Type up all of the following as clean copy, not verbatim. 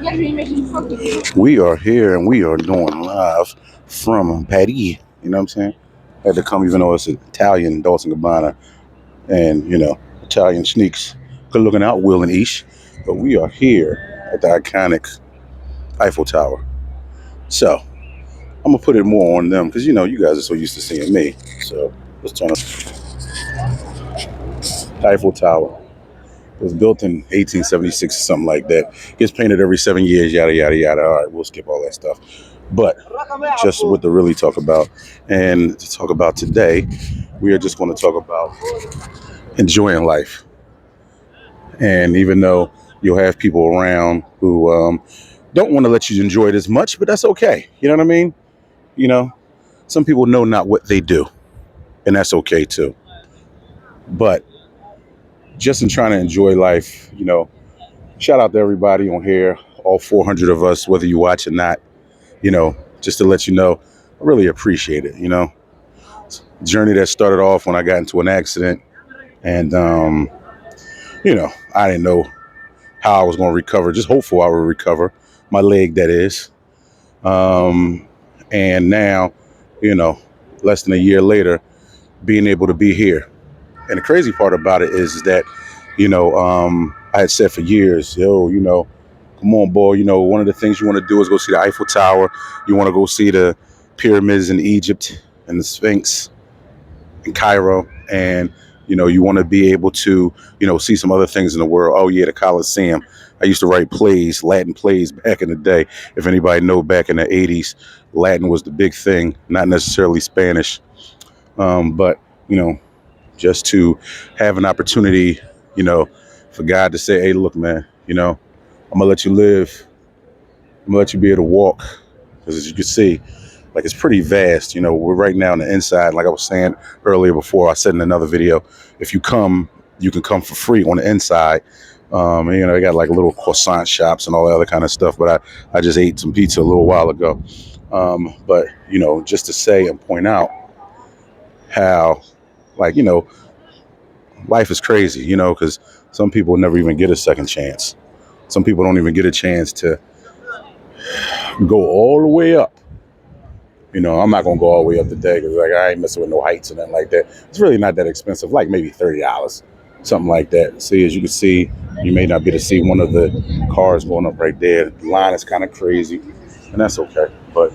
We are here and we are doing live from Paris. You know what I'm saying? Had to come even though it's Italian, Dolce & Gabbana, and, Italian sneaks. Good looking out, Will and Ish. But we are here at the iconic Eiffel Tower. So, I'm going to put it more on them because, you guys are so used to seeing me. So, let's turn up the Eiffel Tower. It was built in 1876 or something like that. Gets painted every 7 years, yada, yada, yada. All right, we'll skip all that stuff. But just what to really talk about. And to talk about today, we are just going to talk about enjoying life. And even though you'll have people around who don't want to let you enjoy it as much, but that's okay. You know what I mean? You know, some people know not what they do, and that's okay too. But just in trying to enjoy life, shout out to everybody on here, all 400 of us, whether you watch or not, just to let you know, I really appreciate it, Journey that started off when I got into an accident and, I didn't know how I was going to recover, just hopeful I would recover, my leg that is. And now, less than a year later, being able to be here. And the crazy part about it is that, I had said for years, come on, boy, one of the things you want to do is go see the Eiffel Tower. You want to go see the pyramids in Egypt and the Sphinx in Cairo. And, you want to be able to, see some other things in the world. Oh, yeah, the Colosseum. I used to write plays, Latin plays back in the day. If anybody know, back in the 80s, Latin was the big thing, not necessarily Spanish. But, just to have an opportunity, for God to say, hey, look, man, I'm going to let you live. I'm going to let you be able to walk. Because as you can see, like, it's pretty vast. We're right now on the inside. Like I was saying earlier before, I said in another video, if you come, you can come for free on the inside. They got like little croissant shops and all that other kind of stuff. But I just ate some pizza a little while ago. But, just to say and point out how, like, life is crazy, because some people never even get a second chance. Some people don't even get a chance to go all the way up. I'm not going to go all the way up today because I ain't messing with no heights and nothing like that. It's really not that expensive, like maybe $30, something like that. See, as you can see, you may not be able to see one of the cars going up right there. The line is kind of crazy, and that's okay. But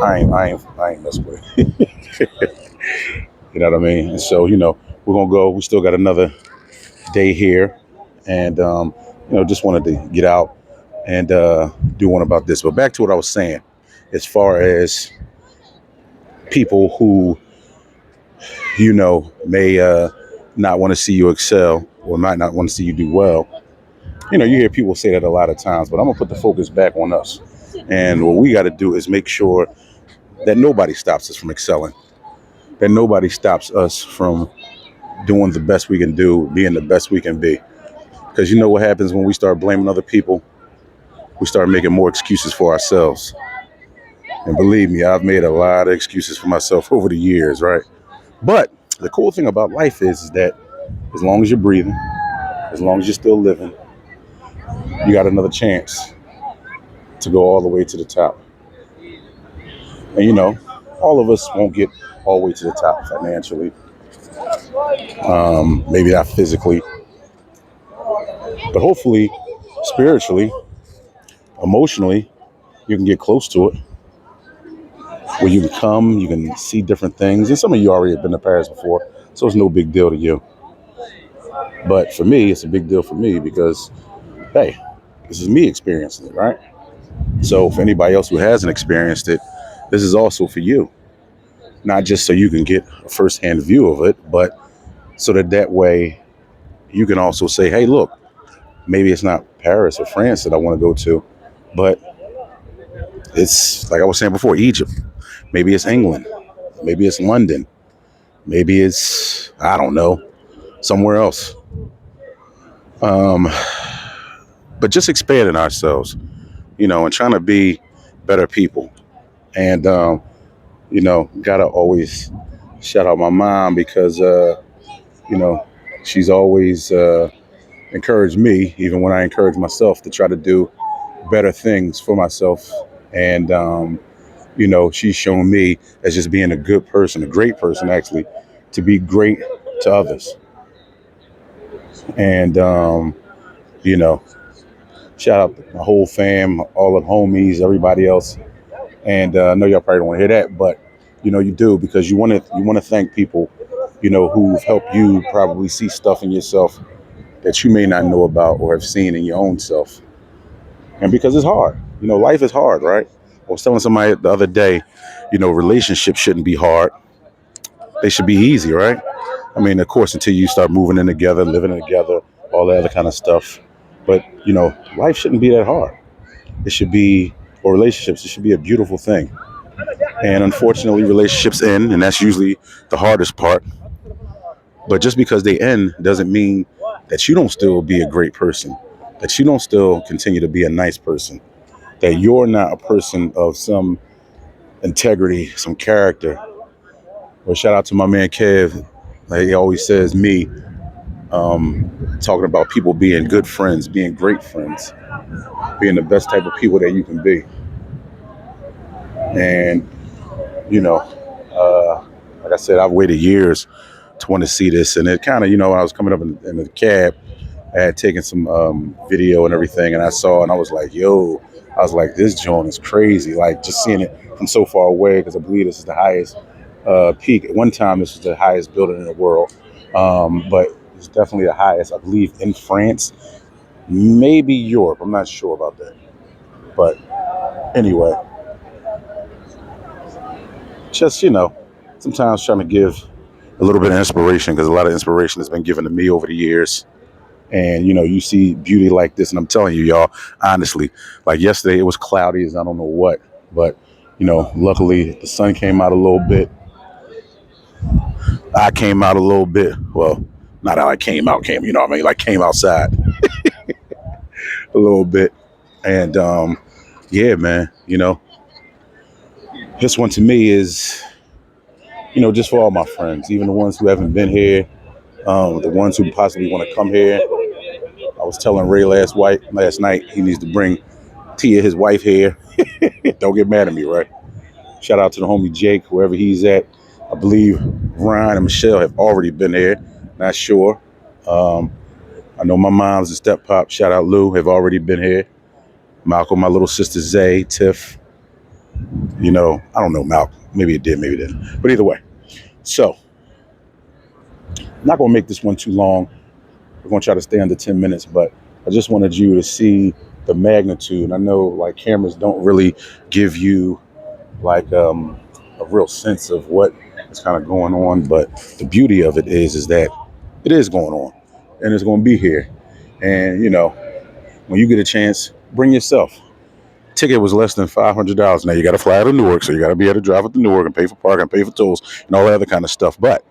I ain't messing with it. You know what I mean? And so, we're going to go. We still got another day here. And, just wanted to get out and do one about this. But back to what I was saying, as far as people who, may not want to see you excel or might not want to see you do well. You hear people say that a lot of times, but I'm going to put the focus back on us. And what we got to do is make sure that nobody stops us from excelling, that nobody stops us from doing the best we can do, being the best we can be. Because you know what happens when we start blaming other people? We start making more excuses for ourselves. And believe me, I've made a lot of excuses for myself over the years, right? But the cool thing about life is that as long as you're breathing, as long as you're still living, you got another chance to go all the way to the top. And all of us won't get all the way to the top financially, maybe not physically, but hopefully spiritually, emotionally, you can get close to it. Where you can come, you can see different things. And some of you already have been to Paris before, so it's no big deal to you. But for me, it's a big deal for me because, hey, this is me experiencing it, right? So for anybody else who hasn't experienced it, this is also for you. Not just so you can get a firsthand view of it, but so that way you can also say, hey, look, maybe it's not Paris or France that I want to go to, but it's, like I was saying before, Egypt. Maybe it's England. Maybe it's London. Maybe it's, I don't know, somewhere else. But just expanding ourselves, and trying to be better people. And, gotta always shout out my mom because, she's always encouraged me, even when I encourage myself, to try to do better things for myself. And, she's shown me as just being a good person, a great person, actually, to be great to others. And, you know, shout out to my whole fam, all the homies, everybody else. And I know y'all probably don't want to hear that, but you do, because you want to thank people, who've helped you probably see stuff in yourself that you may not know about or have seen in your own self. And because it's hard, life is hard, right? I was telling somebody the other day, relationships shouldn't be hard. They should be easy, right? I mean, of course, until you start moving in together, living in together, all that other kind of stuff. But, life shouldn't be that hard. It should be, or relationships, it should be a beautiful thing. And unfortunately, relationships end, and that's usually the hardest part. But just because they end doesn't mean that you don't still be a great person, that you don't still continue to be a nice person, that you're not a person of some integrity, some character. Well, shout out to my man Kev. Like he always says, talking about people being good friends, being great friends, being the best type of people that you can be. And, you know, like I said, I've waited years to want to see this. And it kind of, when I was coming up in the cab, I had taken some video and everything, and I saw, and I was like, yo, this joint is crazy. Like just seeing it from so far away, because I believe this is the highest peak. At one time, this was the highest building in the world, but it's definitely the highest, I believe, in France, maybe Europe. I'm not sure about that. But anyway, just, sometimes trying to give a little bit of inspiration, because a lot of inspiration has been given to me over the years. And, you see beauty like this. And I'm telling you, y'all, honestly, like yesterday, it was cloudy as I don't know what. But, luckily the sun came out a little bit. I came out a little bit. Well, not how I came out, you know what I mean? Like came outside a little bit. And, yeah, man, this one to me is, just for all my friends, even the ones who haven't been here, the ones who possibly want to come here. I was telling Ray last night he needs to bring Tia, his wife, here. Don't get mad at me, right? Shout out to the homie Jake, wherever he's at. I believe Ryan and Michelle have already been here. Not sure. I know my mom's and step pop, shout out Lou, have already been here. Malcolm, my little sister Zay, Tiff. I don't know Malcolm. Maybe it did, maybe it didn't. But either way. So, I'm not going to make this one too long. We're going to try to stay under 10 minutes, but I just wanted you to see the magnitude. I know like cameras don't really give you like a real sense of what is kind of going on, but the beauty of it is that it is going on and it's going to be here. And, when you get a chance, bring yourself. Ticket was less than $500. Now you got to fly out of Newark, so you got to be able to drive up to Newark and pay for parking, pay for tolls, and all that other kind of stuff. But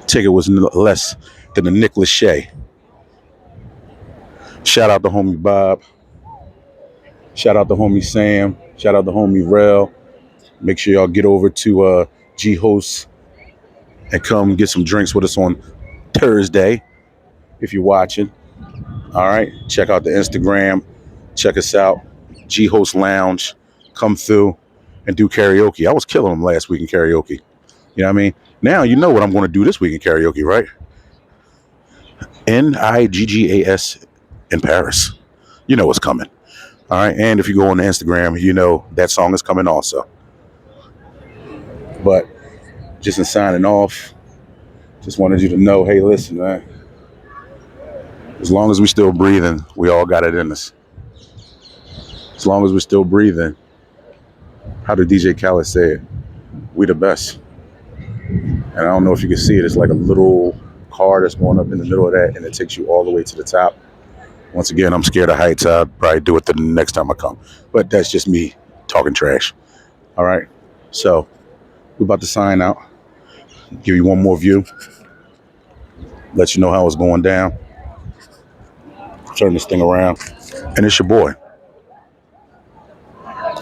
ticket was less than the Nick Lachey. Shout out to homie Bob. Shout out to homie Sam. Shout out to homie Rel. Make sure y'all get over to G Host and come get some drinks with us on Thursday if you're watching. All right. Check out the Instagram. Check us out. G Host Lounge. Come through and do karaoke. I was killing them last week in karaoke. You know what I mean? Now you know what I'm going to do this week in karaoke, right? NIGGAS in Paris. You know what's coming. All right. And if you go on the Instagram, you know that song is coming also. But just in signing off, just wanted you to know, hey, listen, man. As long as we're still breathing, we all got it in us. As long as we're still breathing, how did DJ Khaled say it? We the best. And I don't know if you can see it. It's like a little car that's going up in the middle of that, and it takes you all the way to the top. Once again, I'm scared of heights. I'll probably do it the next time I come. But that's just me talking trash. All right. So we're about to sign out. Give you one more view. Let you know how it's going down. Turn this thing around. And it's your boy.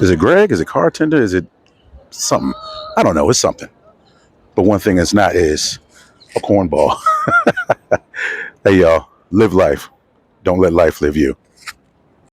Is it Greg? Is it Cartender? Is it something? I don't know. It's something. But one thing it's not is a cornball. Hey, y'all. Live life. Don't let life live you.